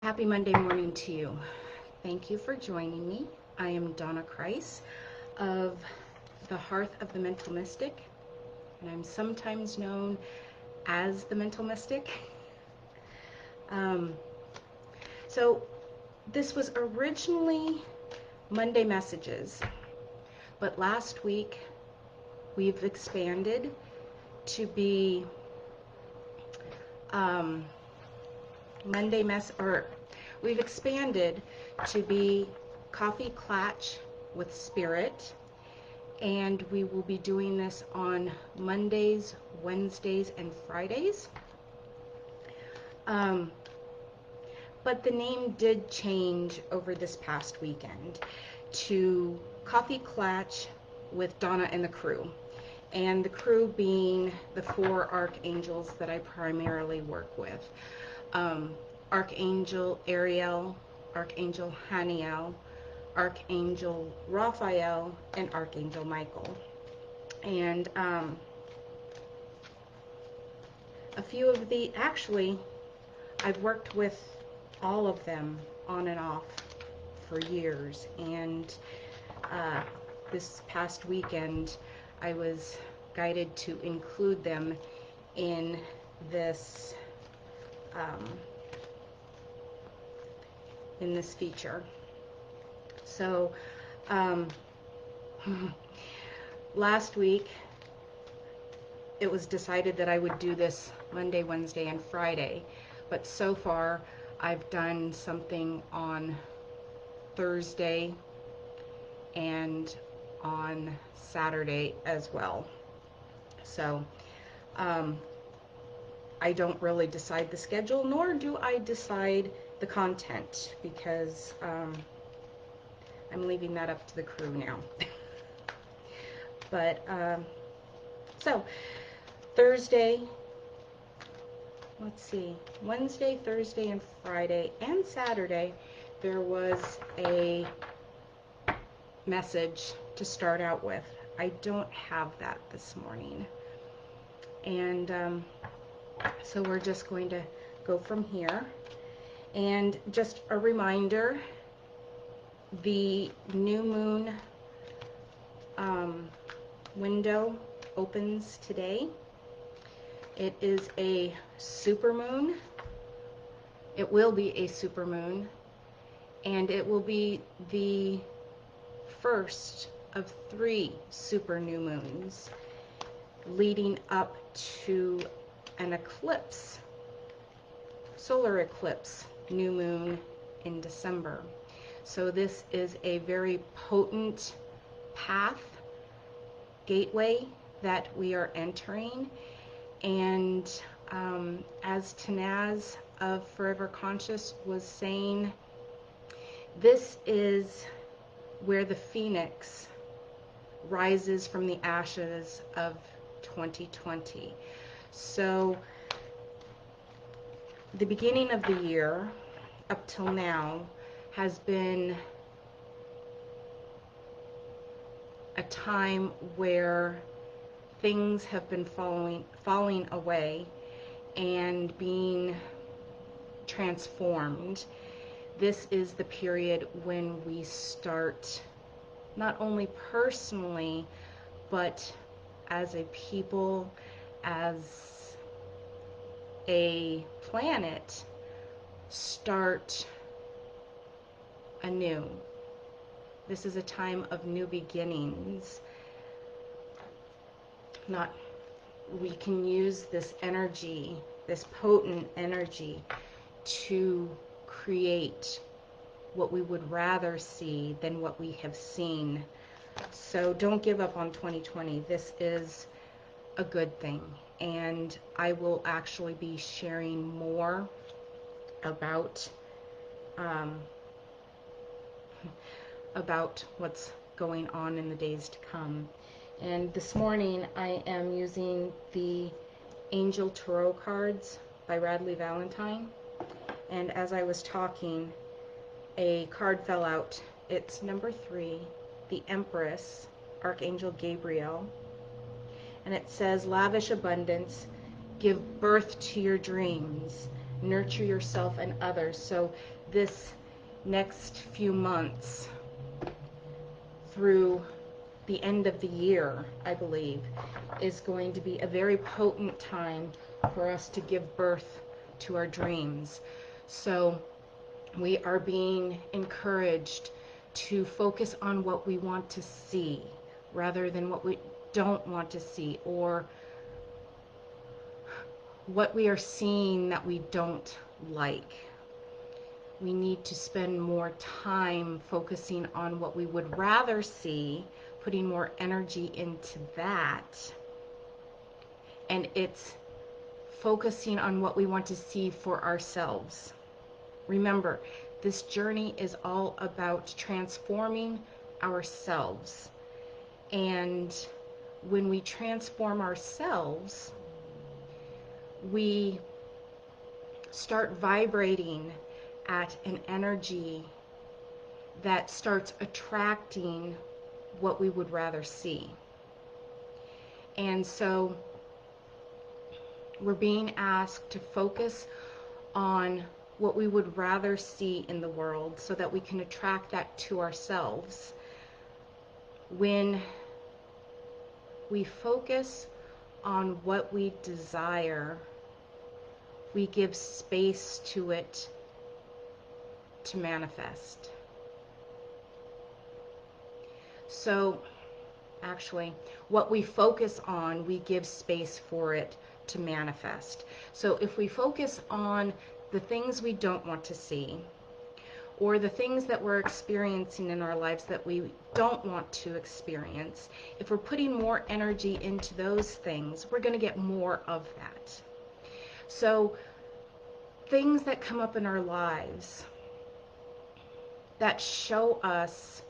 Happy Monday morning to you. Thank you for joining me. I am Dawna the Krew of the Hearth of the Mental Mystic, and I'm sometimes known as the Mental Mystic. So this was originally Monday messages, but last week we've expanded to be we've expanded to be Koffee Klatch with Spirit, and we will be doing this on Mondays, Wednesdays, and Fridays. But the name did change over this past weekend to Koffee Klatch with Dawna and the Krew, and the Krew being the 4 archangels that I primarily work with. Archangel Ariel, Archangel Haniel, Archangel Raphael, and Archangel Michael. And a few of the, actually, I've worked with all of them on and off for years, and this past weekend I was guided to include them in this feature. So last week it was decided that I would do this Monday, Wednesday, and Friday, but so far I've done something on Thursday and on Saturday as well. So I don't really decide the schedule, nor do I decide the content, because I'm leaving that up to the crew now. But so Thursday, let's see, Wednesday, Thursday, and Friday, and Saturday, there was a message to start out with. I don't have that this morning. And so we're just going to go from here. And just a reminder, the new moon window opens today. It is a supermoon. It will be a supermoon, and it will be the first of 3 super new moons leading up to an eclipse, solar eclipse, new moon in December. So this is a very potent path, gateway that we are entering. And as Tanaz of Forever Conscious was saying, this is where the phoenix rises from the ashes of 2020. So the beginning of the year up till now has been a time where things have been falling away and being transformed. This is the period when we start, not only personally, but as a people, as a planet, start anew. This is a time of new beginnings. We can use this energy, this potent energy, to create what we would rather see than what we have seen. So don't give up on 2020. This is a good thing, and I will actually be sharing more about what's going on in the days to come. And this morning I am using the Angel Tarot cards by Radleigh Valentine, and as I was talking, a card fell out. It's number 3, the Empress, Archangel Gabriel, and it says, lavish abundance, give birth to your dreams, nurture yourself and others. So this next few months through the end of the year, I believe, is going to be a very potent time for us to give birth to our dreams. So we are being encouraged to focus on what we want to see rather than what we don't want to see, or what we are seeing that we don't like. We need to spend more time focusing on what we would rather see, putting more energy into that. And it's focusing on what we want to see for ourselves. Remember, this journey is all about transforming ourselves. And when we transform ourselves, we start vibrating at an energy that starts attracting what we would rather see. And so we're being asked to focus on what we would rather see in the world so that we can attract that to ourselves. When we focus on what we desire, we give space to it to manifest. So actually, what we focus on, we give space for it to manifest. So if we focus on the things we don't want to see, or the things that we're experiencing in our lives that we don't want to experience, if we're putting more energy into those things, we're going to get more of that. So things that come up in our lives that show us,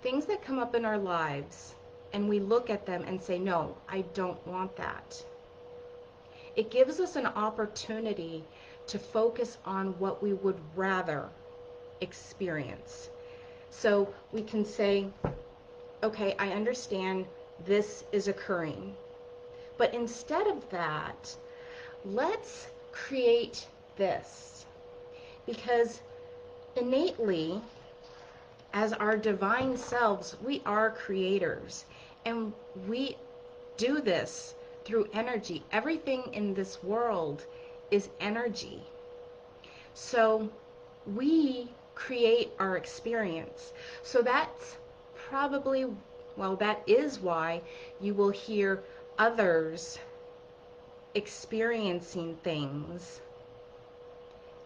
things that come up in our lives and we look at them and say, no, I don't want that. It gives us an opportunity to focus on what we would rather experience. So we can say, okay, I understand this is occurring, but instead of that, let's create this. Because innately, as our divine selves, we are creators, and we do this through energy. Everything in this world is energy. So we create our experience. So that's probably, well, that is why you will hear others experiencing things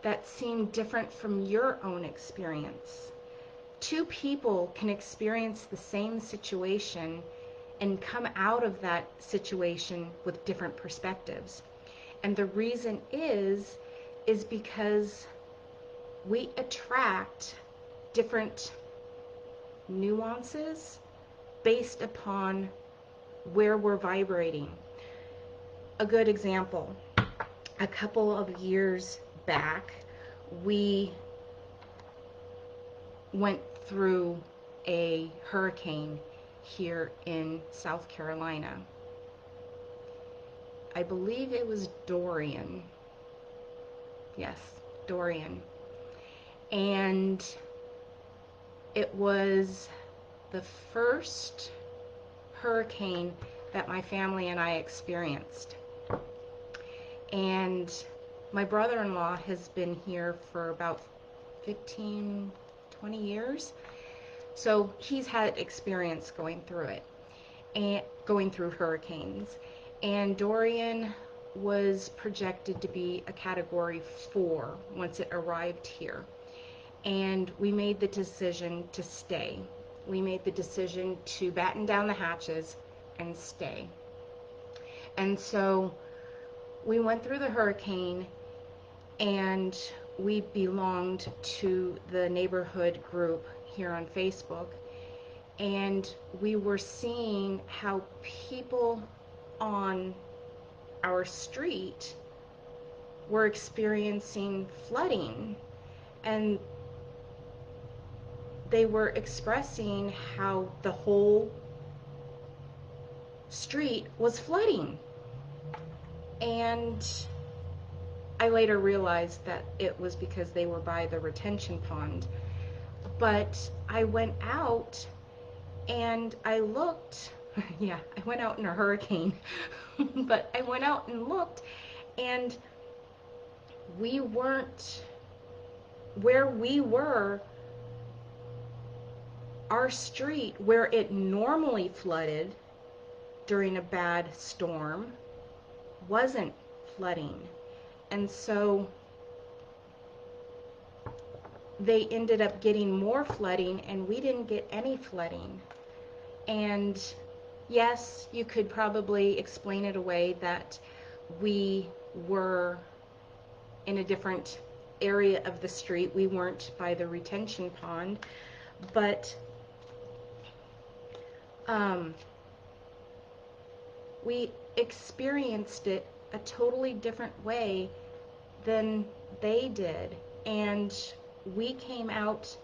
that seem different from your own experience. Two people can experience the same situation and come out of that situation with different perspectives. And the reason is because we attract different nuances based upon where we're vibrating. A good example, a couple of years back, we went through a hurricane here in South Carolina. I believe it was Dorian. Yes, Dorian. And it was the first hurricane that my family and I experienced. And my brother-in-law has been here for about 15, 20 years. So he's had experience going through it, and going through hurricanes. And Dorian was projected to be a Category 4 once it arrived here. And we made the decision to stay. We made the decision to batten down the hatches and stay. And so we went through the hurricane, and we belonged to the neighborhood group here on Facebook, and we were seeing how people on our street were experiencing flooding, and they were expressing how the whole street was flooding. And I later realized that it was because they were by the retention pond. But I went out and I looked. Yeah, I went out in a hurricane. But I went out and looked, and we weren't where we were. Our street, where it normally flooded during a bad storm, wasn't flooding. And so they ended up getting more flooding, and we didn't get any flooding. And yes, you could probably explain it away that we were in a different area of the street. We weren't by the retention pond, but we experienced it a totally different way than they did. And we came out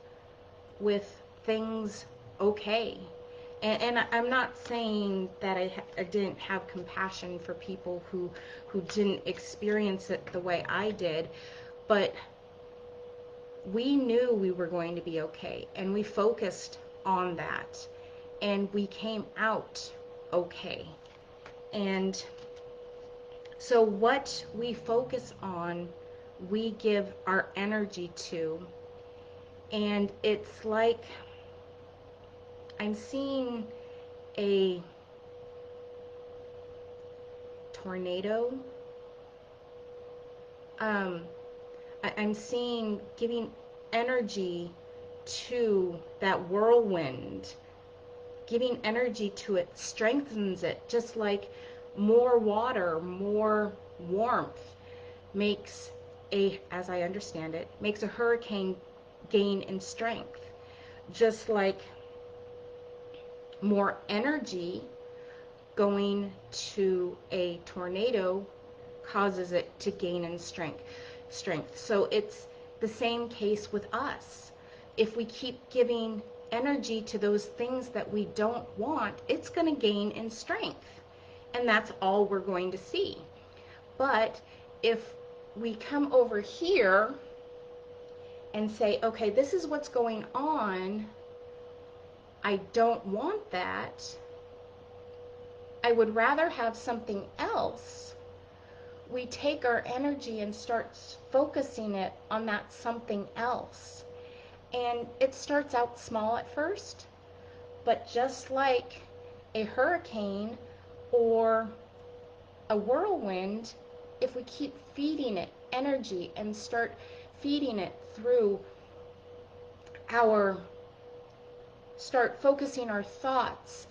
with things okay. And I'm not saying that I didn't have compassion for people who didn't experience it the way I did, but we knew we were going to be okay, and we focused on that, and we came out okay. And so what we focus on, we give our energy to. And it's like I'm seeing a tornado. I'm seeing giving energy to that whirlwind. Giving energy to it strengthens it, just like more water, more warmth makes as I understand it, makes a hurricane gain in strength. Just like more energy going to a tornado causes it to gain in strength. So it's the same case with us. If we keep giving energy to those things that we don't want, it's going to gain in strength. And that's all we're going to see. But if we come over here and say, okay, this is what's going on, I don't want that, I would rather have something else, we take our energy and start focusing it on that something else. And it starts out small at first, but just like a hurricane or a whirlwind, if we keep feeding it energy and start feeding it through start focusing our thoughts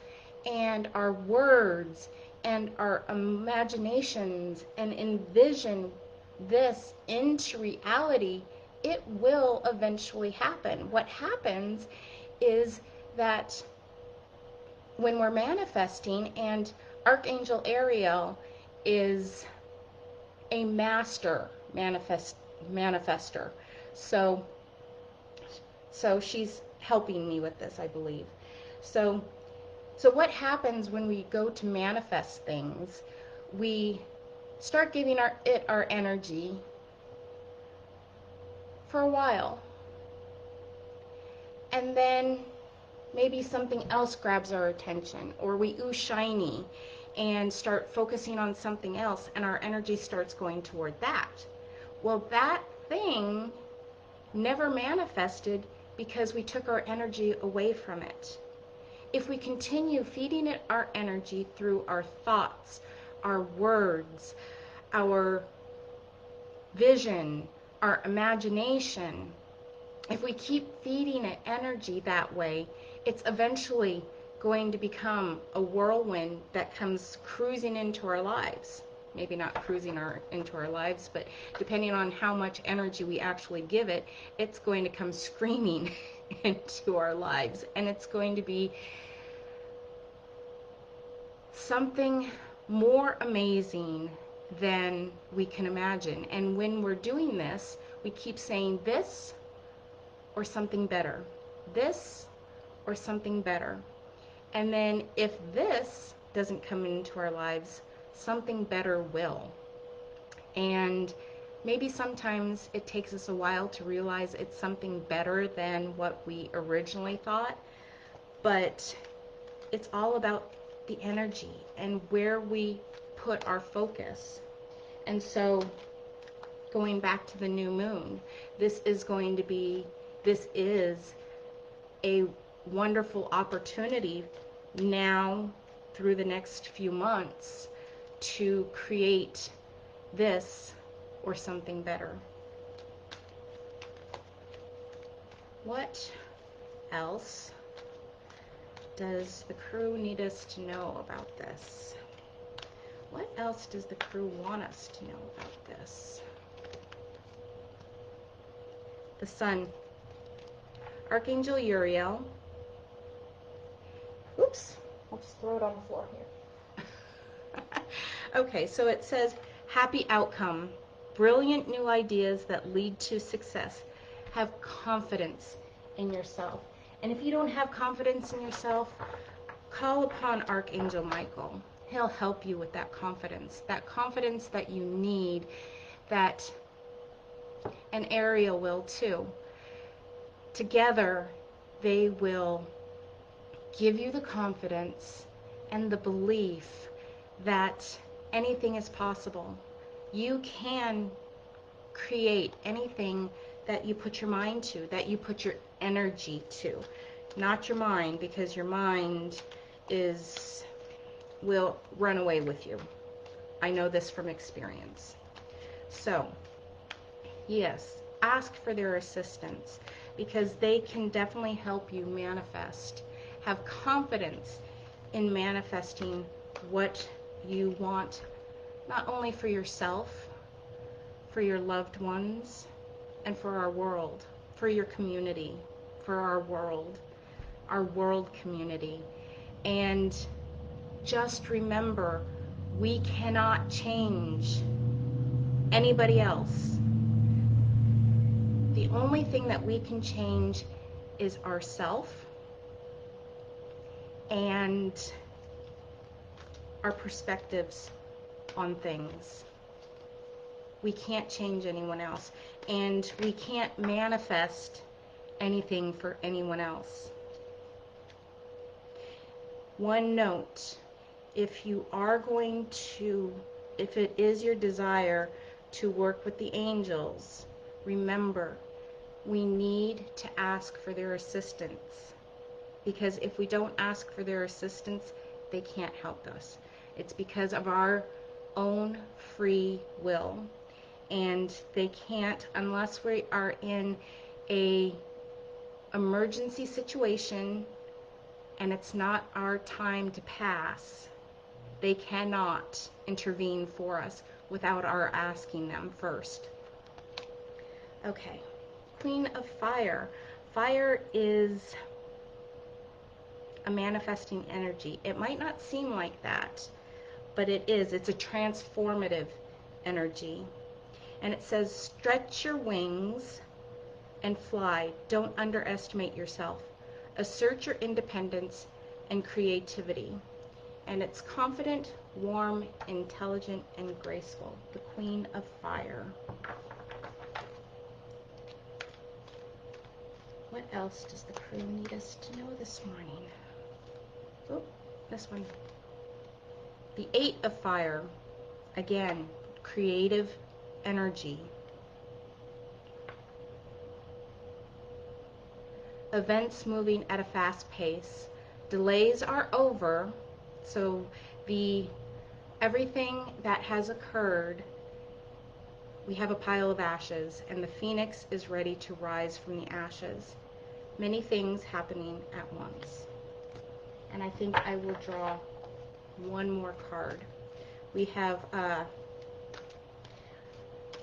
and our words and our imaginations and envision this into reality, it will eventually happen. What happens is that when we're manifesting, and Archangel Uriel is a master manifester. So she's helping me with this, I believe. So what happens when we go to manifest things? We start giving it our energy for a while. And then maybe something else grabs our attention, or we ooh shiny and start focusing on something else, and our energy starts going toward that. Well, that thing never manifested because we took our energy away from it. If we continue feeding it our energy through our thoughts, our words, our vision, our imagination, if we keep feeding it energy that way, it's eventually going to become a whirlwind that comes cruising into our lives. Maybe not cruising into our lives, but depending on how much energy we actually give it, it's going to come screaming into our lives. And it's going to be something more amazing than we can imagine. And when we're doing this, we keep saying this or something better, this or something better. And then if this doesn't come into our lives, something better will. And maybe sometimes it takes us a while to realize it's something better than what we originally thought, but it's all about the energy and where we put our focus. And so going back to the new moon, this is a wonderful opportunity now through the next few months to create this or something better. What else does the crew need us to know about this? What else does the crew want us to know about this? The sun. Archangel Uriel. Oops, I'll just throw it on the floor here. Okay, so it says, happy outcome, brilliant new ideas that lead to success. Have confidence in yourself. And if you don't have confidence in yourself, call upon Archangel Michael. He'll help you with that confidence that you need, and Ariel will too. Together, they will give you the confidence and the belief that anything is possible. You can create anything that you put your mind to, that you put your energy to. Not your mind, because your mind will run away with you. I know this from experience. So, yes, ask for their assistance, because they can definitely help you manifest. Have confidence in manifesting what you want, not only for yourself, for your loved ones, and for our world, for your community, for our world community. And just remember, we cannot change anybody else. The only thing that we can change is ourselves and our perspectives on things. We can't change anyone else, and we can't manifest anything for anyone else. One note, if it is your desire to work with the angels, remember, we need to ask for their assistance, because if we don't ask for their assistance, they can't help us. It's because of our own free will, and they can't unless we are in a emergency situation and it's not our time to pass. They cannot intervene for us without our asking them first. Okay, Queen of Fire. Fire is a manifesting energy. It might not seem like that, but it is. It's a transformative energy. And it says, stretch your wings and fly. Don't underestimate yourself. Assert your independence and creativity. And it's confident, warm, intelligent, and graceful. The Queen of Fire. What else does the crew need us to know this morning? Oh, this one. The Eight of Fire. Again, creative energy. Events moving at a fast pace. Delays are over. So everything that has occurred, we have a pile of ashes, and the phoenix is ready to rise from the ashes. Many things happening at once. And I think I will draw one more card. We have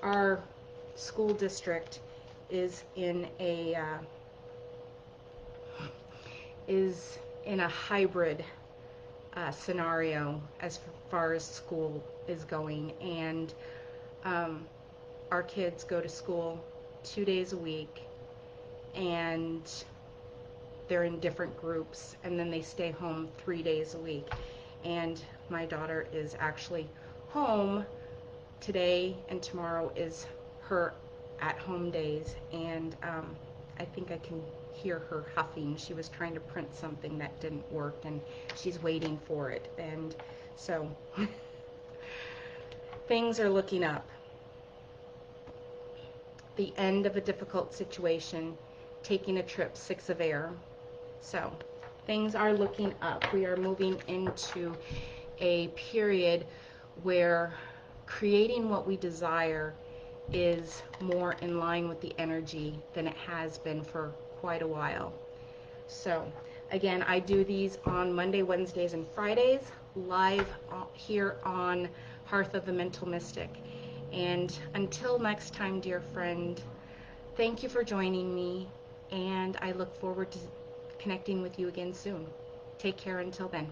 our school district is in a hybrid scenario as far as school is going, and our kids go to school 2 days a week, and they're in different groups, and then they stay home 3 days a week. And my daughter is actually home today, and tomorrow is her at-home days, and I think I can hear her huffing. She was trying to print something that didn't work, and she's waiting for it. And so things are looking up. The end of a difficult situation, taking a trip, 6 of air. So things are looking up. We are moving into a period where creating what we desire is more in line with the energy than it has been for quite a while. So again, I do these on Monday, Wednesdays, and Fridays, live here on Hearth of the Mental Mystic. And until next time, dear friend, thank you for joining me, and I look forward to connecting with you again soon. Take care until then.